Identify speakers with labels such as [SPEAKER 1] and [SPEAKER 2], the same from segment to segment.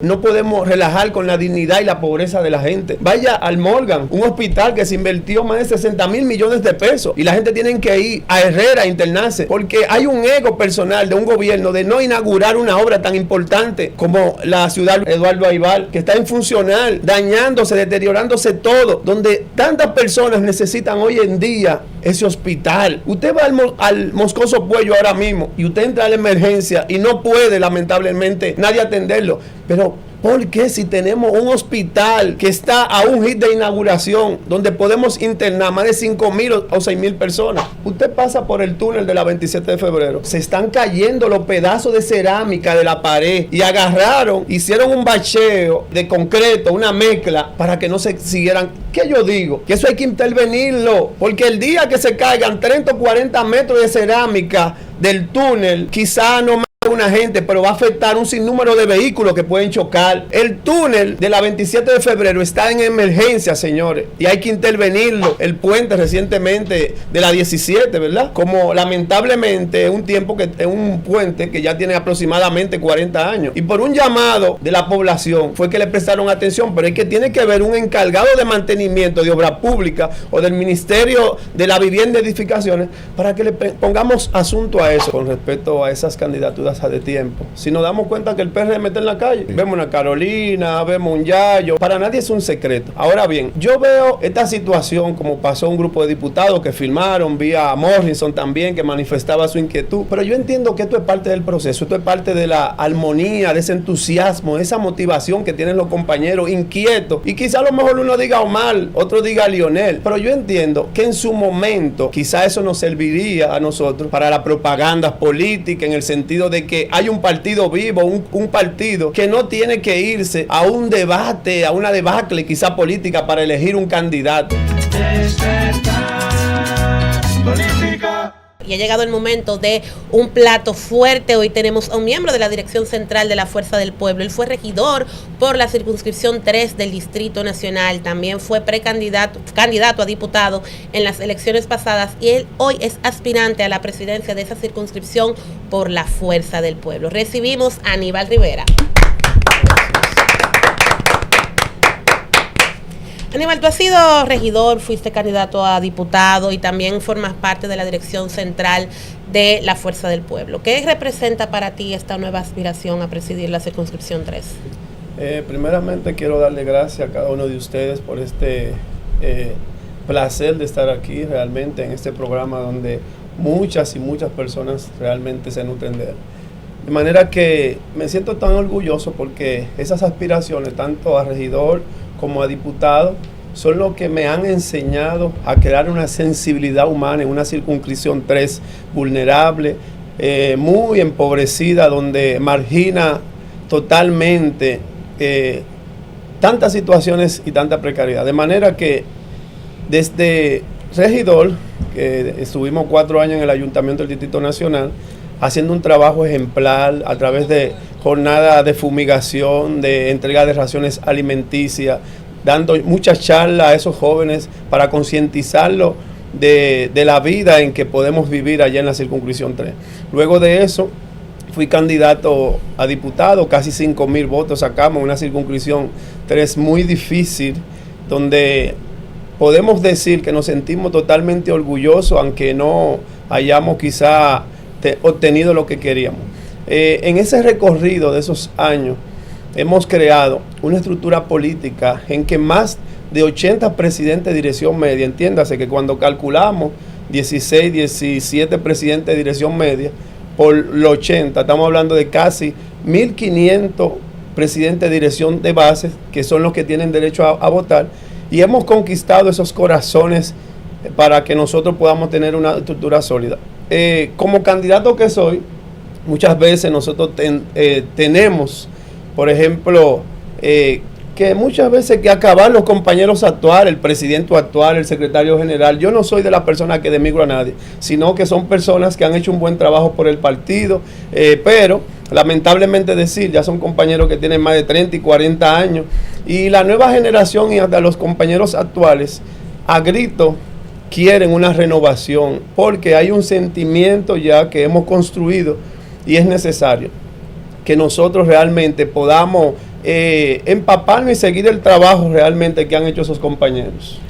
[SPEAKER 1] No podemos relajar con la dignidad y la pobreza de la gente. Vaya al Morgan, un hospital que se invirtió más de 60,000 millones de pesos y la gente tiene que ir a Herrera a internarse porque hay un ego personal de un gobierno de no inaugurar una obra tan importante como la ciudad Eduardo Aibar, que está infuncional, dañándose, deteriorándose todo, donde tantas personas necesitan hoy en día ese hospital. Usted va al Moscoso Puello ahora mismo y usted entra a la emergencia y no puede, lamentablemente, nadie atenderlo. Pero ¿por qué si tenemos un hospital que está a un hit de inauguración, donde podemos internar más de 5,000 o 6,000 personas? Usted pasa por el túnel de la 27 de febrero, se están cayendo los pedazos de cerámica de la pared y hicieron un bacheo de concreto, una mezcla, para que no se siguieran. ¿Qué yo digo? Que eso hay que intervenirlo, porque el día que se caigan 30 o 40 metros de cerámica del túnel, quizá no una gente, pero va a afectar un sinnúmero de vehículos que pueden chocar. El túnel de la 27 de febrero está en emergencia, señores, y hay que intervenirlo. El puente recientemente de la 17, ¿verdad? Como lamentablemente es un puente que ya tiene aproximadamente 40 años. Y por un llamado de la población fue que le prestaron atención, pero es que tiene que haber un encargado de mantenimiento de obra pública o del Ministerio de la Vivienda y Edificaciones para que le pongamos asunto a eso con respecto a esas candidaturas de tiempo. Si nos damos cuenta que el PRM está en la calle, vemos una Carolina, vemos un Yayo, para nadie es un secreto. Ahora bien, yo veo esta situación como pasó un grupo de diputados que firmaron, vía Morrison también, que manifestaba su inquietud, pero yo entiendo que esto es parte del proceso, esto es parte de la armonía, de ese entusiasmo, esa motivación que tienen los compañeros inquietos, y quizá a lo mejor uno diga Omar, otro diga Lionel, pero yo entiendo que en su momento quizá eso nos serviría a nosotros para la propaganda política, en el sentido de que hay un partido vivo, un partido que no tiene que irse a un debate, a una debacle quizá política para elegir un candidato.
[SPEAKER 2] Y ha llegado el momento de un plato fuerte. Hoy tenemos a un miembro de la Dirección Central de la Fuerza del Pueblo. Él fue regidor por la circunscripción 3 del Distrito Nacional. También fue candidato a diputado en las elecciones pasadas. Y él hoy es aspirante a la presidencia de esa circunscripción por la Fuerza del Pueblo. Recibimos a Aníbal Rivera. Aníbal, tú has sido regidor, fuiste candidato a diputado y también formas parte de la Dirección Central de la Fuerza del Pueblo. ¿Qué representa para ti esta nueva aspiración a presidir la circunscripción 3?
[SPEAKER 1] Primeramente quiero darle gracias a cada uno de ustedes por este placer de estar aquí realmente en este programa donde muchas y muchas personas realmente se nutren de él. De manera que me siento tan orgulloso porque esas aspiraciones, tanto a regidor como a diputado, son lo que me han enseñado a crear una sensibilidad humana en una circunscripción 3 vulnerable, muy empobrecida, donde margina totalmente tantas situaciones y tanta precariedad. De manera que desde regidor, que estuvimos 4 años en el Ayuntamiento del Distrito Nacional, haciendo un trabajo ejemplar a través de jornadas de fumigación, de entrega de raciones alimenticias, dando muchas charlas a esos jóvenes para concientizarlos de la vida en que podemos vivir allá en la circunscripción 3. Luego de eso, fui candidato a diputado, casi 5,000 votos sacamos, una circunscripción 3 muy difícil, donde podemos decir que nos sentimos totalmente orgullosos, aunque no hayamos quizá obtenido lo que queríamos. En ese recorrido de esos años hemos creado una estructura política en que más de 80 presidentes de dirección media, entiéndase que cuando calculamos 16, 17 presidentes de dirección media por los 80, estamos hablando de casi 1,500 presidentes de dirección de base, que son los que tienen derecho a votar, y hemos conquistado esos corazones para que nosotros podamos tener una estructura sólida. Como candidato que soy, muchas veces nosotros tenemos, por ejemplo, que muchas veces que acabar los compañeros actuales, el presidente actual, el secretario general. Yo no soy de las personas que denigro a nadie, sino que son personas que han hecho un buen trabajo por el partido, pero lamentablemente decir, ya son compañeros que tienen más de 30 y 40 años, y la nueva generación y hasta los compañeros actuales, a grito, quieren una renovación, porque hay un sentimiento ya que hemos construido y es necesario que nosotros realmente podamos empaparnos y seguir el trabajo realmente que han hecho esos compañeros.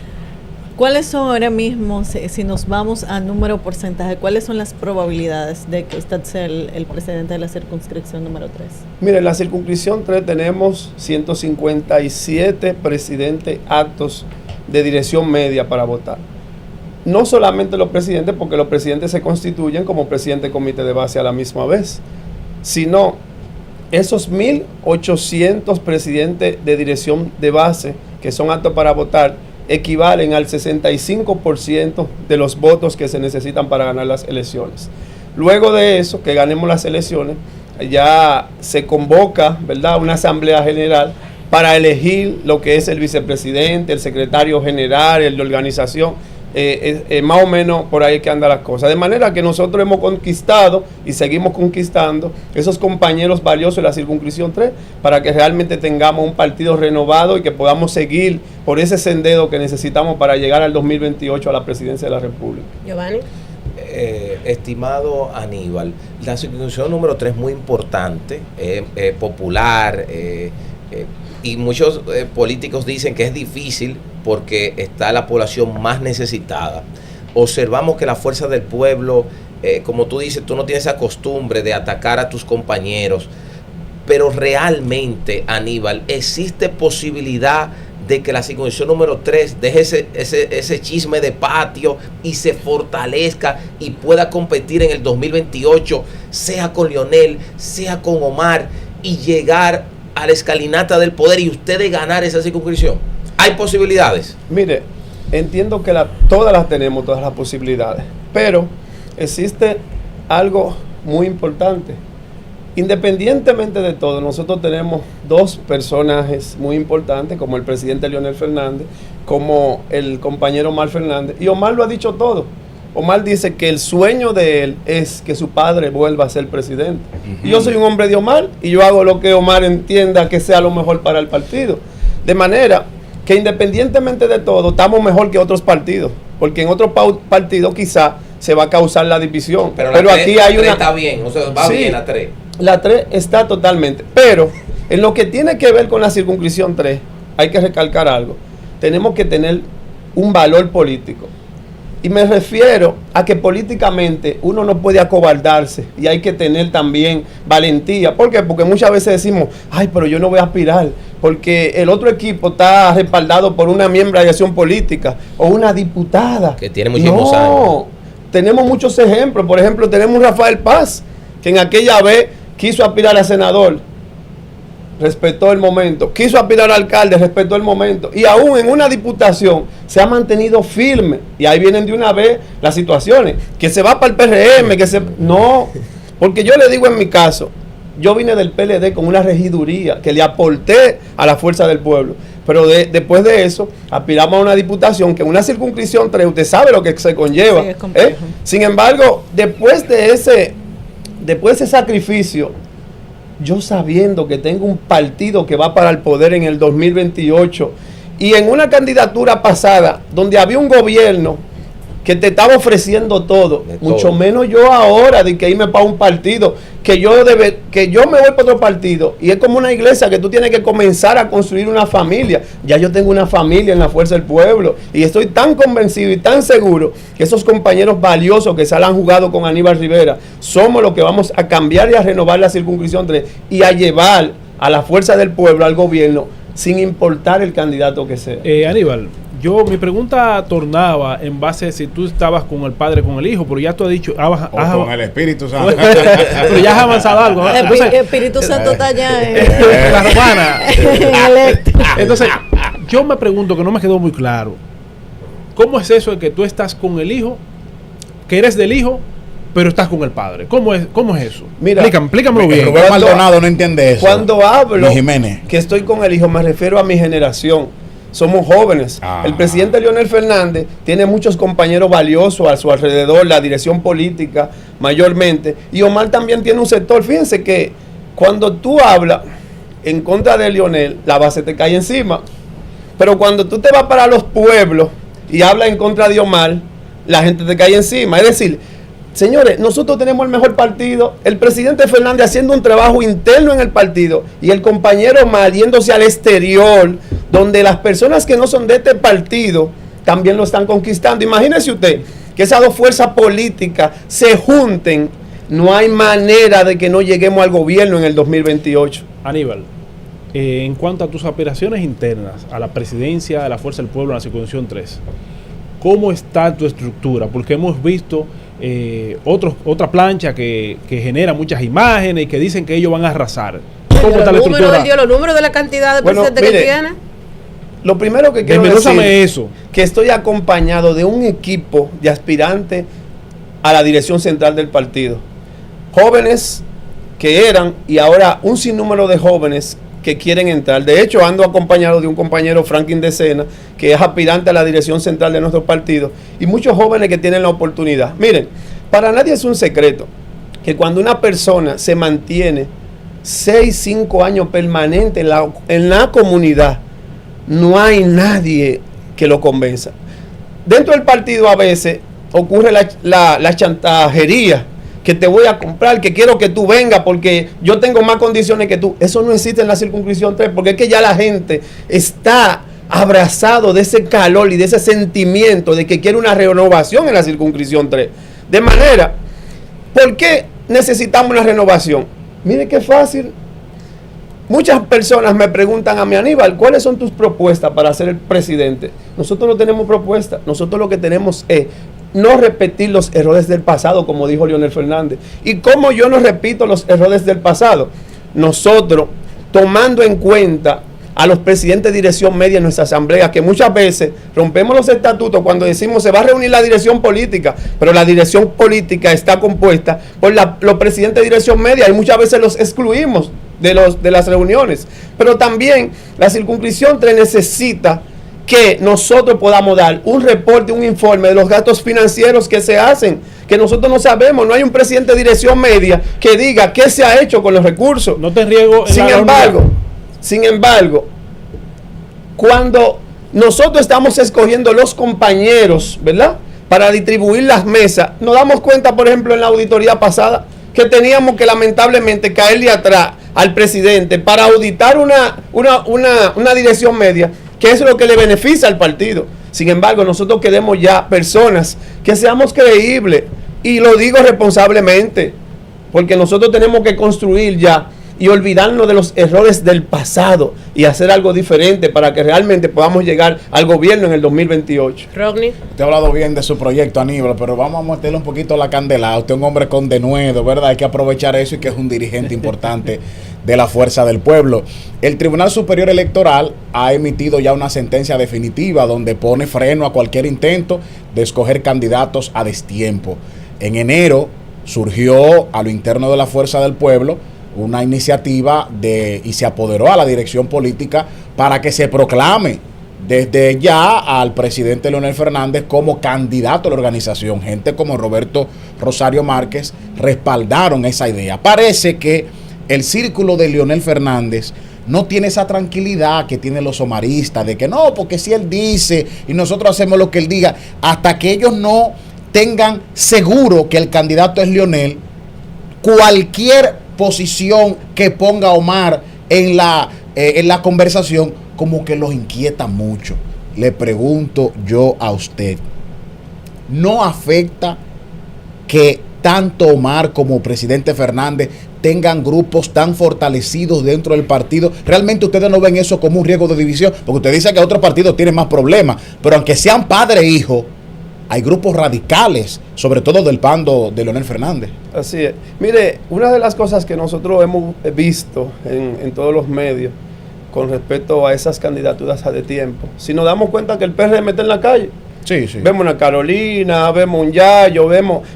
[SPEAKER 3] ¿Cuáles son ahora mismo, si nos vamos a número porcentaje, cuáles son las probabilidades de que usted sea el presidente de la circunscripción número 3?
[SPEAKER 1] Mire, en la circunscripción 3 tenemos 157 presidentes aptos de dirección media para votar. No solamente los presidentes, porque los presidentes se constituyen como presidente de comité de base a la misma vez, sino esos 1.800 presidentes de dirección de base que son aptos para votar equivalen al 65% de los votos que se necesitan para ganar las elecciones. Luego de eso, que ganemos las elecciones, ya se convoca, ¿verdad?, una asamblea general para elegir lo que es el vicepresidente, el secretario general, el de organización. Más o menos por ahí que andan las cosas. De manera que nosotros hemos conquistado y seguimos conquistando esos compañeros valiosos de la circunscripción 3 para que realmente tengamos un partido renovado y que podamos seguir por ese sendero que necesitamos para llegar al 2028 a la presidencia de la República.
[SPEAKER 2] Giovanni.
[SPEAKER 4] Estimado Aníbal, la circunscripción número 3 es muy importante, popular, y muchos políticos dicen que es difícil porque está la población más necesitada. Observamos que la fuerza del pueblo, como tú dices, tú no tienes esa costumbre de atacar a tus compañeros, pero realmente, Aníbal, ¿existe posibilidad de que la circunscripción número 3 deje ese chisme de patio y se fortalezca y pueda competir en el 2028, sea con Leonel, sea con Omar, y llegar a la escalinata del poder y ustedes ganar esa circunscripción? ¿Hay posibilidades?
[SPEAKER 1] Mire, entiendo que todas las tenemos, todas las posibilidades, pero existe algo muy importante. Independientemente de todo, nosotros tenemos dos personajes muy importantes, como el presidente Leonel Fernández, como el compañero Omar Fernández, y Omar lo ha dicho todo. Omar dice que el sueño de él es que su padre vuelva a ser presidente. Y yo soy un hombre de Omar y yo hago lo que Omar entienda que sea lo mejor para el partido. De manera que independientemente de todo, estamos mejor que otros partidos, porque en otros partidos quizá se va a causar la división.
[SPEAKER 4] Pero
[SPEAKER 1] aquí hay una...
[SPEAKER 4] está bien, o sea, va
[SPEAKER 1] sí,
[SPEAKER 4] bien la 3.
[SPEAKER 1] La 3 está totalmente. Pero en lo que tiene que ver con la circunscripción 3, hay que recalcar algo. Tenemos que tener un valor político. Y me refiero a que políticamente uno no puede acobardarse y hay que tener también valentía. ¿Por qué? Porque muchas veces decimos, ay, pero yo no voy a aspirar porque el otro equipo está respaldado por una miembro de acción política o una diputada.
[SPEAKER 4] Que tiene muchísimos años.
[SPEAKER 1] Tenemos muchos ejemplos. Por ejemplo, tenemos Rafael Paz, que en aquella vez quiso aspirar a senador, respetó el momento, quiso aspirar a alcalde, respetó el momento, y aún en una diputación se ha mantenido firme, y ahí vienen de una vez las situaciones, que se va para el PRM, no, porque yo le digo en mi caso, yo vine del PLD con una regiduría que le aporté a la fuerza del pueblo, pero después de eso aspiramos a una diputación que en una circunscripción 3, usted sabe lo que se conlleva,
[SPEAKER 3] sí,
[SPEAKER 1] sin embargo, después de ese sacrificio, yo sabiendo que tengo un partido que va para el poder en el 2028 y en una candidatura pasada donde había un gobierno que te estaba ofreciendo todo, mucho menos yo ahora de que irme para un partido, que yo me voy para otro partido, y es como una iglesia que tú tienes que comenzar a construir una familia. Ya yo tengo una familia en la fuerza del pueblo y estoy tan convencido y tan seguro que esos compañeros valiosos que se la han jugado con Aníbal Rivera somos los que vamos a cambiar y a renovar la circunscripción 3 y a llevar a la fuerza del pueblo al gobierno sin importar el candidato que sea.
[SPEAKER 5] Aníbal, mi pregunta tornaba en base a si tú estabas con el Padre, con el Hijo, pero ya tú has dicho...
[SPEAKER 6] con el Espíritu Santo.
[SPEAKER 5] Pero ya has avanzado algo, ¿no?
[SPEAKER 3] Entonces, el Espíritu Santo está allá en
[SPEAKER 5] la romana. Entonces, yo me pregunto, que no me quedó muy claro, ¿cómo es eso de que tú estás con el Hijo, que eres del Hijo, pero estás con el Padre? ¿Cómo es eso?
[SPEAKER 1] Mira,
[SPEAKER 5] explícamelo bien.
[SPEAKER 6] Rubén Maldonado no entiende eso.
[SPEAKER 1] Cuando hablo
[SPEAKER 6] Jiménez,
[SPEAKER 1] que estoy con el Hijo, me refiero a mi generación. Somos jóvenes. El presidente Leonel Fernández tiene muchos compañeros valiosos a su alrededor, la dirección política mayormente, y Omar también tiene un sector. Fíjense que cuando tú hablas en contra de Leonel, la base te cae encima, pero cuando tú te vas para los pueblos y hablas en contra de Omar, la gente te cae encima. Es decir, Señores, nosotros tenemos el mejor partido, el presidente Fernández haciendo un trabajo interno en el partido y el compañero Omar yéndose al exterior, donde las personas que no son de este partido también lo están conquistando. Imagínese usted que esas dos fuerzas políticas se junten, no hay manera de que no lleguemos al gobierno en el 2028.
[SPEAKER 5] Aníbal, en cuanto a tus aspiraciones internas a la presidencia de la Fuerza del Pueblo en la circunscripción 3, ¿cómo está tu estructura? Porque hemos visto otra plancha que genera muchas imágenes y que dicen que ellos van a arrasar. ¿Cómo está la estructura?
[SPEAKER 2] Los números de la cantidad de presidentes que tiene.
[SPEAKER 1] Lo primero que quiero decir
[SPEAKER 5] eso.
[SPEAKER 1] Que estoy acompañado de un equipo de aspirantes a la dirección central del partido. Jóvenes que eran y ahora un sinnúmero de jóvenes que quieren entrar. De hecho, ando acompañado de un compañero, Franklin de Sena, que es aspirante a la dirección central de nuestro partido, y muchos jóvenes que tienen la oportunidad. Miren, para nadie es un secreto que cuando una persona se mantiene 6, 5 años permanente en la comunidad, no hay nadie que lo convenza. Dentro del partido a veces ocurre la chantajería, que te voy a comprar, que quiero que tú vengas porque yo tengo más condiciones que tú. Eso no existe en la circunscripción 3, porque es que ya la gente está abrazado de ese calor y de ese sentimiento de que quiere una renovación en la circunscripción 3. De manera, ¿por qué necesitamos una renovación? Mire qué fácil. Muchas personas me preguntan a mí, Aníbal, ¿cuáles son tus propuestas para ser el presidente? Nosotros no tenemos propuestas, nosotros lo que tenemos es no repetir los errores del pasado, como dijo Leonel Fernández. ¿Y cómo yo no repito los errores del pasado? Nosotros, tomando en cuenta a los presidentes de dirección media en nuestra asamblea, que muchas veces rompemos los estatutos cuando decimos se va a reunir la dirección política, pero la dirección política está compuesta por los presidentes de dirección media y muchas veces los excluimos de las reuniones. Pero también la circunscripción 3 necesita que nosotros podamos dar un reporte, un informe de los gastos financieros que se hacen, que nosotros no sabemos. No hay un presidente de dirección media que diga qué se ha hecho con los recursos.
[SPEAKER 5] No te riego.
[SPEAKER 1] Sin embargo, cuando nosotros estamos escogiendo los compañeros, ¿verdad?, para distribuir las mesas, nos damos cuenta, por ejemplo, en la auditoría pasada, que teníamos que lamentablemente caerle atrás al presidente para auditar una dirección media, que es lo que le beneficia al partido. Sin embargo, nosotros queremos ya personas que seamos creíbles, y lo digo responsablemente, porque nosotros tenemos que construir ya y olvidarnos de los errores del pasado y hacer algo diferente para que realmente podamos llegar al gobierno en el 2028.
[SPEAKER 2] Rodney.
[SPEAKER 6] Usted ha hablado bien de su proyecto, Aníbal, pero vamos a meterle un poquito la candela. Usted es un hombre con denuedo, ¿verdad? Hay que aprovechar eso, y que es un dirigente importante de la Fuerza del Pueblo. El Tribunal Superior Electoral ha emitido ya una sentencia definitiva donde pone freno a cualquier intento de escoger candidatos a destiempo. En enero surgió a lo interno de la Fuerza del Pueblo una iniciativa y se apoderó a la dirección política para que se proclame desde ya al presidente Leonel Fernández como candidato a la organización. Gente como Roberto Rosario Márquez respaldaron esa idea. Parece que el círculo de Leonel Fernández no tiene esa tranquilidad que tienen los omaristas, de que no, porque si él dice y nosotros hacemos lo que él diga, hasta que ellos no tengan seguro que el candidato es Leonel, cualquier posición que ponga Omar en la conversación como que los inquieta mucho. Le pregunto yo a usted, ¿no afecta que tanto Omar como presidente Fernández tengan grupos tan fortalecidos dentro del partido? ¿Realmente ustedes no ven eso como un riesgo de división? Porque usted dice que otros partidos tienen más problemas, pero aunque sean padre e hijo, hay grupos radicales, sobre todo del bando de Leonel Fernández.
[SPEAKER 1] Así es. Mire, una de las cosas que nosotros hemos visto en todos los medios con respecto a esas candidaturas a de tiempo, si nos damos cuenta que el PRM está en la calle.
[SPEAKER 6] Sí, sí.
[SPEAKER 1] Vemos una Carolina, vemos un Yayo,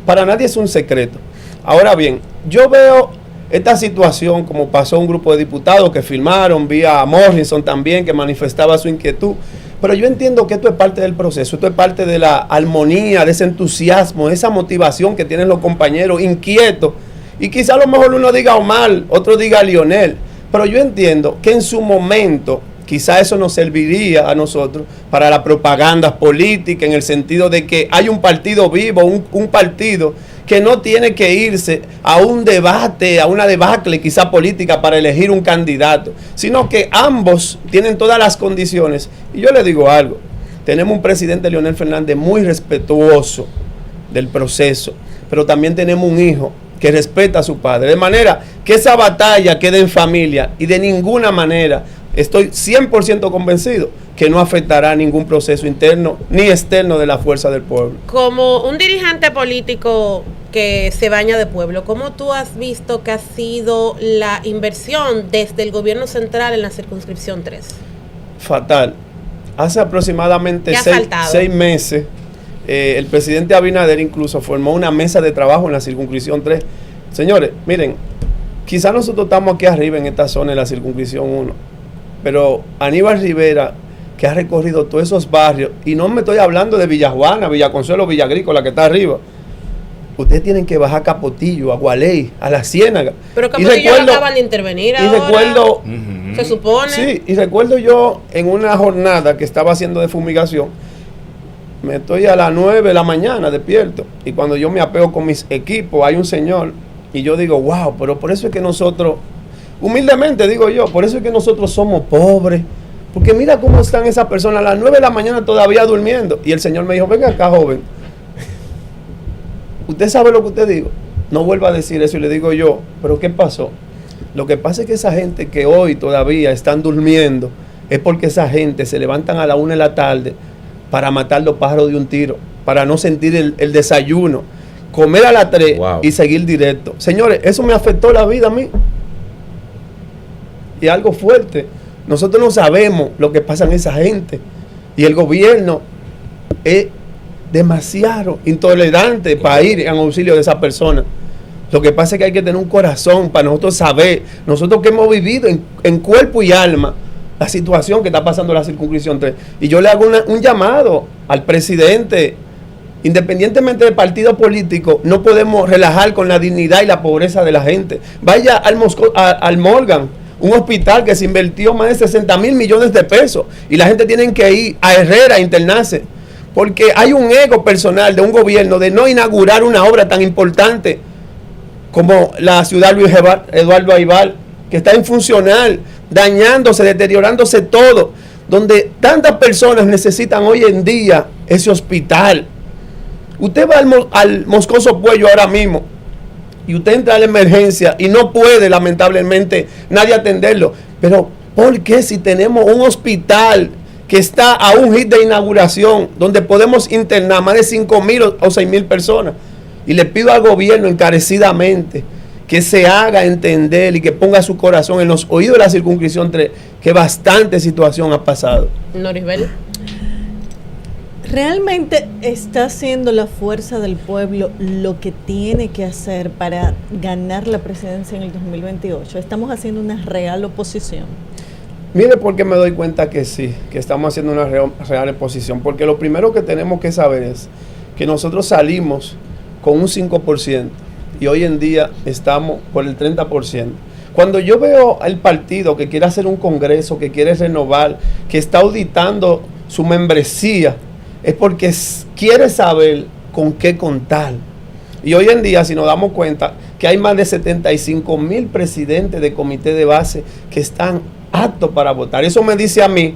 [SPEAKER 1] para nadie es un secreto. Ahora bien, yo veo esta situación como pasó un grupo de diputados que firmaron, vía a Morrison también, que manifestaba su inquietud. Pero yo entiendo que esto es parte del proceso, esto es parte de la armonía, de ese entusiasmo, de esa motivación que tienen los compañeros inquietos. Y quizá a lo mejor uno diga Omar, otro diga Leonel. Pero yo entiendo que en su momento quizá eso nos serviría a nosotros para la propaganda política, en el sentido de que hay un partido vivo, un partido que no tiene que irse a un debate, a una debacle quizá política para elegir un candidato, sino que ambos tienen todas las condiciones. Y yo le digo algo, tenemos un presidente, Leonel Fernández, muy respetuoso del proceso, pero también tenemos un hijo que respeta a su padre, de manera que esa batalla quede en familia y de ninguna manera, estoy 100% convencido que no afectará ningún proceso interno ni externo de la fuerza del pueblo.
[SPEAKER 2] Como un dirigente político que se baña de pueblo, ¿cómo tú has visto que ha sido la inversión desde el gobierno central en la circunscripción 3?
[SPEAKER 1] Fatal. Hace aproximadamente 6 meses, el presidente Abinader incluso formó una mesa de trabajo en la circunscripción 3. Señores, miren, quizás nosotros estamos aquí arriba en esta zona, en la circunscripción 1, pero Aníbal Rivera, que ha recorrido todos esos barrios, y no me estoy hablando de Villa Juana, Villa Consuelo, Villa Agrícola, que está arriba. Ustedes tienen que bajar a Capotillo, a Gualey, a La Ciénaga.
[SPEAKER 2] Pero Capotillo no acaban de intervenir ahora.
[SPEAKER 1] Recuerdo,
[SPEAKER 2] se supone.
[SPEAKER 1] Sí, y recuerdo yo en una jornada que estaba haciendo de fumigación, me estoy a las 9 de la mañana despierto, y cuando yo me apego con mis equipos, hay un señor, y yo digo, wow, pero por eso es que nosotros, humildemente digo yo, por eso es que nosotros somos pobres, porque mira cómo están esas personas a las 9 de la mañana todavía durmiendo. Y el señor me dijo, venga acá, joven, usted sabe lo que usted dijo, no vuelva a decir eso. Y le digo yo, pero ¿qué pasó? Lo que pasa es que esa gente que hoy todavía están durmiendo, es porque esa gente se levantan a la 1 de la tarde para matar los pájaros de un tiro, para no sentir el desayuno, comer a las 3 y seguir directo. Señores, eso me afectó la vida a mí. Y algo fuerte. Nosotros no sabemos lo que pasa en esa gente. Y el gobierno es demasiado intolerante para ir en auxilio de esa persona. Lo que pasa es que hay que tener un corazón para nosotros saber, nosotros que hemos vivido en cuerpo y alma, la situación que está pasando en la circunscripción 3. Y yo le hago un llamado al presidente. Independientemente del partido político, no podemos relajar con la dignidad y la pobreza de la gente. Vaya al Morgan, un hospital que se invirtió más de 60 mil millones de pesos, y la gente tiene que ir a Herrera a internarse, porque hay un ego personal de un gobierno de no inaugurar una obra tan importante como la ciudad Luis Eduardo Aibar, que está infuncional, dañándose, deteriorándose todo, donde tantas personas necesitan hoy en día ese hospital. Usted va al Moscoso Puello ahora mismo y usted entra a la emergencia y no puede, lamentablemente, nadie atenderlo. Pero ¿por qué si tenemos un hospital que está a un hit de inauguración, donde podemos internar más de 5.000 o 6.000 personas? Y le pido al gobierno encarecidamente que se haga entender y que ponga su corazón en los oídos de la circunscripción 3, que bastante situación ha pasado.
[SPEAKER 2] Norisbel.
[SPEAKER 3] ¿Realmente está haciendo la fuerza del pueblo lo que tiene que hacer para ganar la presidencia en el 2028? ¿Estamos haciendo una real oposición?
[SPEAKER 1] Mire, porque me doy cuenta que sí, que estamos haciendo una real oposición. Porque lo primero que tenemos que saber es que nosotros salimos con un 5% y hoy en día estamos por el 30%. Cuando yo veo al partido que quiere hacer un congreso, que quiere renovar, que está auditando su membresía, es porque quiere saber con qué contar. Y hoy en día, si nos damos cuenta que hay más de 75,000 presidentes de comité de base que están aptos para votar, eso me dice a mí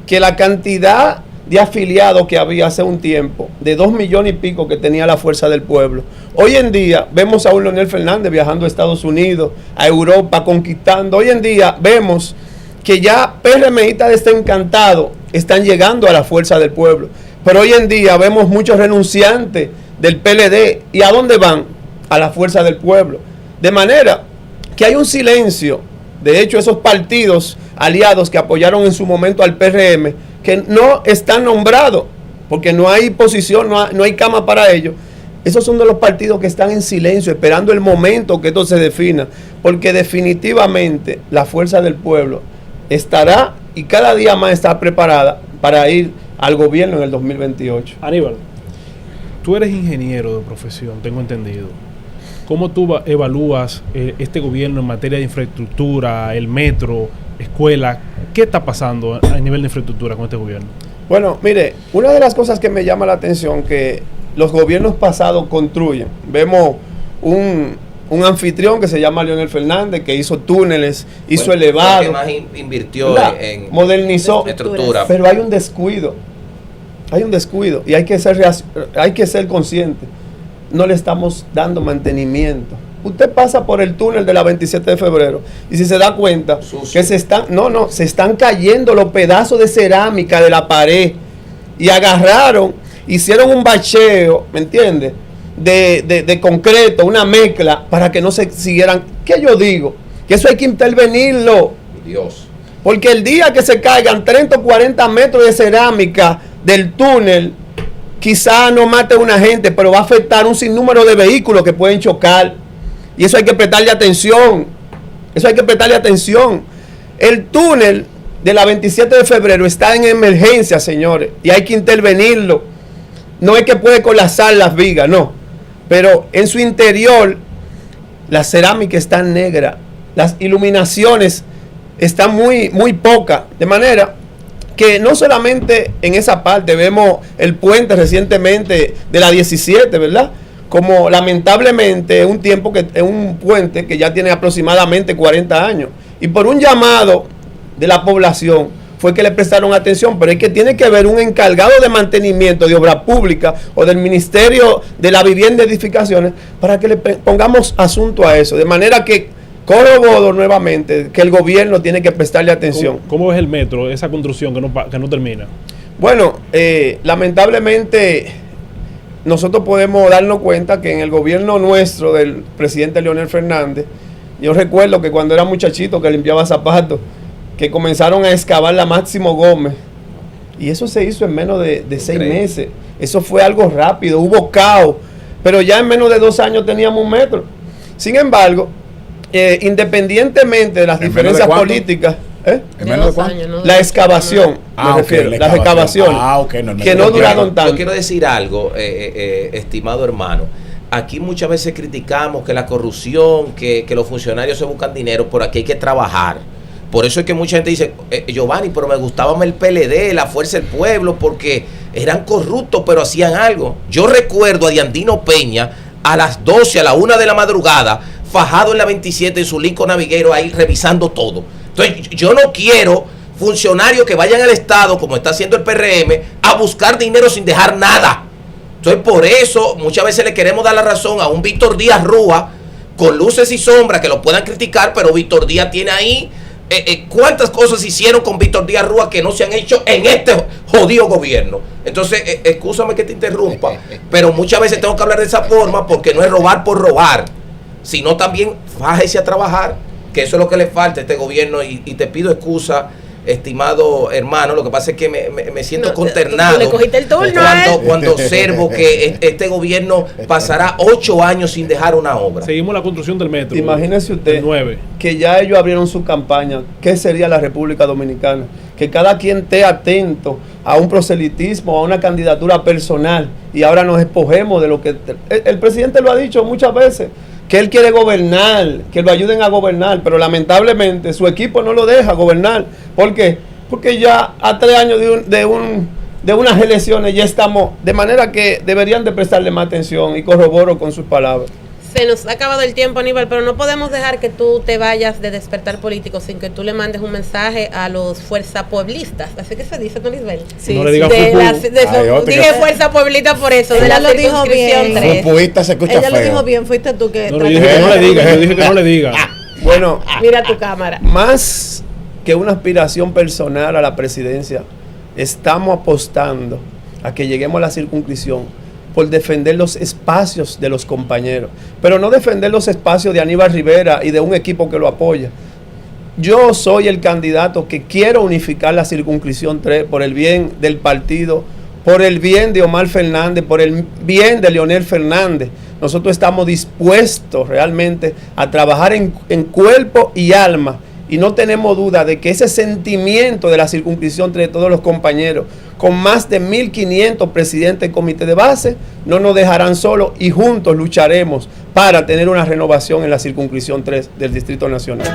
[SPEAKER 1] que la cantidad de afiliados que había hace un tiempo, de 2 millones y pico que tenía la fuerza del pueblo, hoy en día vemos a un Leonel Fernández viajando a Estados Unidos, a Europa, conquistando. Hoy en día vemos que ya PRMistas desencantados están llegando a la fuerza del pueblo. Pero hoy en día vemos muchos renunciantes del PLD. ¿Y a dónde van? A la fuerza del pueblo. De manera que hay un silencio. De hecho, esos partidos aliados que apoyaron en su momento al PRM, que no están nombrados, porque no hay posición, no hay cama para ellos. Esos son de los partidos que están en silencio, esperando el momento que esto se defina. Porque definitivamente la fuerza del pueblo estará y cada día más está preparada para ir al gobierno en el 2028.
[SPEAKER 5] Aníbal, tú eres ingeniero de profesión, tengo entendido. ¿Cómo tú evalúas este gobierno en materia de infraestructura, el metro, escuela? ¿Qué está pasando a nivel de infraestructura con este gobierno?
[SPEAKER 1] Bueno, mire, una de las cosas que me llama la atención, que los gobiernos pasados construyen. Vemos un anfitrión que se llama Leonel Fernández, que hizo túneles, hizo elevados.
[SPEAKER 4] Que más invirtió en
[SPEAKER 1] modernizó
[SPEAKER 4] estructura.
[SPEAKER 1] Pero hay un descuido. Hay un descuido y hay que ser consciente. No le estamos dando mantenimiento. Usted pasa por el túnel de la 27 de febrero y si se da cuenta que se están cayendo los pedazos de cerámica de la pared y hicieron un bacheo, ¿me entiendes? De concreto, una mezcla para que no se siguieran. ¿Qué yo digo? Que eso hay que intervenirlo.
[SPEAKER 4] Dios.
[SPEAKER 1] Porque el día que se caigan 30 o 40 metros de cerámica del túnel, quizá no mate a una gente, pero va a afectar un sinnúmero de vehículos que pueden chocar. Y eso hay que prestarle atención. El túnel de la 27 de febrero está en emergencia, señores, y hay que intervenirlo. No es que puede colapsar las vigas, no. Pero en su interior, la cerámica está negra, las iluminaciones están muy, muy pocas. De manera que no solamente en esa parte, vemos el puente recientemente de la 17, ¿verdad? Como lamentablemente es un puente que ya tiene aproximadamente 40 años. Y por un llamado de la población fue que le prestaron atención, pero es que tiene que haber un encargado de mantenimiento de obra pública o del Ministerio de la Vivienda y Edificaciones para que le pongamos asunto a eso. De manera que corroboro nuevamente que el gobierno tiene que prestarle atención.
[SPEAKER 5] ¿Cómo es el metro, esa construcción que no termina?
[SPEAKER 1] Bueno, lamentablemente nosotros podemos darnos cuenta que en el gobierno nuestro del presidente Leonel Fernández, yo recuerdo que cuando era muchachito que limpiaba zapatos, que comenzaron a excavar la Máximo Gómez, y eso se hizo en menos de 6 meses. Eso fue algo rápido, hubo caos, pero ya en menos de 2 años teníamos 1 metro. Sin embargo, independientemente de las diferencias políticas,
[SPEAKER 6] ¿En menos de cuánto?
[SPEAKER 1] La excavación, me refiero, las excavaciones, que no duraron tanto.
[SPEAKER 4] Yo quiero decir algo, estimado hermano. Aquí muchas veces criticamos que la corrupción, que los funcionarios se buscan dinero, por aquí hay que trabajar. Por eso es que mucha gente dice, Giovanni, pero me gustaba el PLD, la Fuerza del Pueblo, porque eran corruptos, pero hacían algo. Yo recuerdo a Diandino Peña a las 12, a la 1 de la madrugada, fajado en la 27 en su Lincoln Naviguero ahí revisando todo. Entonces yo no quiero funcionarios que vayan al Estado, como está haciendo el PRM, a buscar dinero sin dejar nada. Entonces por eso muchas veces le queremos dar la razón a un Víctor Díaz Rúa, con luces y sombras que lo puedan criticar, pero Víctor Díaz tiene ahí cuántas cosas hicieron con Víctor Díaz Rúa que no se han hecho en este jodido gobierno. Entonces, excúsame que te interrumpa, pero muchas veces tengo que hablar de esa forma porque no es robar por robar, sino también fájese a trabajar, que eso es lo que le falta a este gobierno. Y te pido excusa, estimado hermano, lo que pasa es que me siento consternado
[SPEAKER 2] le cogiste el turno
[SPEAKER 4] cuando observo que este gobierno pasará 8 años sin dejar una obra.
[SPEAKER 5] Seguimos la construcción del metro.
[SPEAKER 1] Imagínese usted que ya ellos abrieron su campaña. ¿Qué sería la República Dominicana? Que cada quien esté atento a un proselitismo, a una candidatura personal, y ahora nos despojemos de lo que el presidente lo ha dicho muchas veces, que él quiere gobernar, que lo ayuden a gobernar, pero lamentablemente su equipo no lo deja gobernar. ¿Por qué? Porque ya a 3 años de unas elecciones ya estamos, de manera que deberían de prestarle más atención, y corroboro con sus palabras.
[SPEAKER 2] Se nos ha acabado el tiempo, Aníbal, pero no podemos dejar que tú te vayas de Despertar Político sin que tú le mandes un mensaje a los fuerzapueblistas. ¿Así que se dice, don Isabel?
[SPEAKER 3] Sí,
[SPEAKER 5] no le digas
[SPEAKER 2] dije fuerza pueblista por eso, de la circunscripción 3.
[SPEAKER 6] Se escucha
[SPEAKER 3] ella
[SPEAKER 6] feo.
[SPEAKER 3] lo dijo bien, fuiste tú que...
[SPEAKER 5] No, yo dije que no le diga, yo dije que no le diga.
[SPEAKER 1] Bueno,
[SPEAKER 2] mira tu cámara.
[SPEAKER 1] Más que una aspiración personal a la presidencia, estamos apostando a que lleguemos a la circunscripción por defender los espacios de los compañeros, pero no defender los espacios de Aníbal Rivera y de un equipo que lo apoya. Yo soy el candidato que quiero unificar la circunscripción 3 por el bien del partido, por el bien de Omar Fernández, por el bien de Leonel Fernández. Nosotros estamos dispuestos realmente a trabajar en cuerpo y alma, y no tenemos duda de que ese sentimiento de la circunscripción de todos los compañeros, con más de 1.500 presidentes del comité de base, no nos dejarán solos, y juntos lucharemos para tener una renovación en la circunscripción 3 del Distrito Nacional.